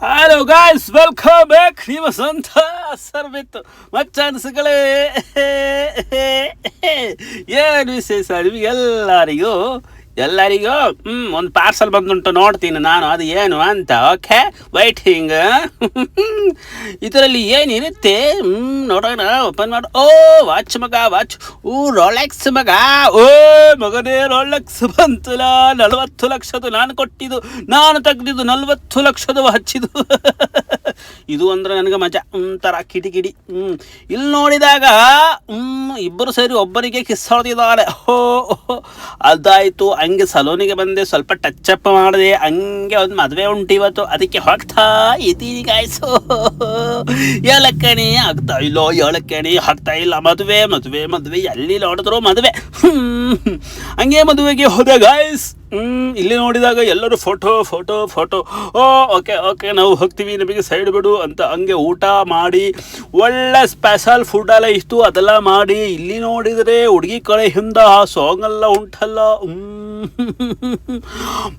Hello guys, welcome back. ನಿಮ್ಮ ಸ್ವಂತ ಸರ್ವಿತ್ತು ಮಚ್ಚಾನ್ಸ್ಗಳೇ. ಏನು ವಿಶೇಷ ನಿಮಗೆಲ್ಲರಿಗೂ ಒಂದು ಪಾರ್ಸಲ್ ಬಂದುಂಟು, ನೋಡ್ತೀನಿ ನಾನು ಅದು ಏನು ಅಂತ. Okay, waiting. ಇದರಲ್ಲಿ ಏನಿರುತ್ತೆ ನೋಡೋಣ. ಓಪನ್ ಮಾಡು. ಓ ವಾಚ್ ಮಗ, ವಾಚ್. ರೋಲೆಕ್ಸ್ ಮಗ. ಓ ಮಗನೇ, ರೋಲೆಕ್ಸ್ ಬಂತಲ್ಲ. 40 ಲಕ್ಷದ್ದು ನಾನು ಕೊಟ್ಟಿದ್ದು, ನಾನು ತೆಗ್ದಿದ್ದು 40 ಲಕ್ಷದ ಹಚ್ಚಿದ್ದು. ಇದು ಅಂದ್ರೆ ನನಗೆ ಮಜಾ, ಒಂಥರ ಕಿಡಿ. ಇಲ್ಲಿ ನೋಡಿದಾಗ ಇಬ್ಬರು ಸೇರಿ ಒಬ್ಬರಿಗೆ ಕಿಸ್ ಹೊಡೆದಿದ್ದಾರೆ. ಅದಾಯಿತು. ಹಂಗೆ ಸಲೂನಿಗೆ ಬಂದೆ, ಸ್ವಲ್ಪ ಟಚ್ ಅಪ್ ಮಾಡಿದೆ. ಹಂಗೆ ಒಂದು ಮದುವೆ ಉಂಟು ಇವತ್ತು, ಅದಕ್ಕೆ ಹೋಗ್ತಾ ಇದ್ದೀನಿ ಗಾಯ್ಸು. ಏಳಕ್ಕಣಿ ಆಗ್ತಾ ಇಲ್ಲ. ಮದುವೆ ಎಲ್ಲಿ ನೋಡಿದ್ರು ಮದುವೆ. ಹಂಗೆ ಮದುವೆಗೆ ಹೋದೆ ಗಾಯ್ಸ್. ಇಲ್ಲಿ ನೋಡಿದಾಗ ಎಲ್ಲರೂ ಫೋಟೋ. ಓಕೆ ನಾವು ಹೋಗ್ತೀವಿ, ನಮಗೆ ಸೈಡ್ ಬಿಡು ಅಂತ. ಹಂಗೆ ಊಟ ಮಾಡಿ ಒಳ್ಳೆ ಸ್ಪೆಷಲ್ ಫುಡ್ ಎಲ್ಲ ಇತ್ತು, ಅದೆಲ್ಲ ಮಾಡಿ. ಇಲ್ಲಿ ನೋಡಿದರೆ ಹುಡುಗಿ ಕಡೆಯಿಂದ ಆ ಸಾಂಗ್ ಎಲ್ಲ ಉಂಟಲ್ಲ.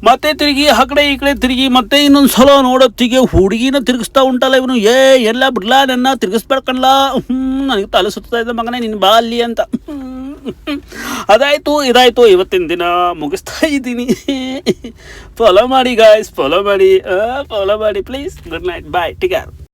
ಮತ್ತೆ ತಿರುಗಿ ಆ ಕಡೆ ಈ ಕಡೆ ತಿರುಗಿ ಮತ್ತೆ ಇನ್ನೊಂದು ಸಲ ನೋಡೋತ್ತಿಗೆ ಹುಡುಗಿನ ತಿರುಗಿಸ್ತಾ ಉಂಟಲ್ಲ ಇವನು. ಎಲ್ಲ ಬಿಡ್ಲಾ, ನನ್ನ ತಿರುಗಿಸ್ಬೇಕಲ್ಲ. ನನಗೆ ತಲೆ ಸುತ್ತಾ ಇದೆ ಮಗನೇ, ನಿನ್ನ ಬಾ ಅಲ್ಲಿ ಅಂತ. ಇದಾಯ್ತು ಇವತ್ತಿನ ದಿನ ಮುಗಿಸ್ತಾ ಇದ್ದೀನಿ. ಫಾಲೋ ಮಾಡಿ ಗಾಯ್ಸ್, ಫಾಲೋ ಮಾಡಿ please. Good night, bye, take care.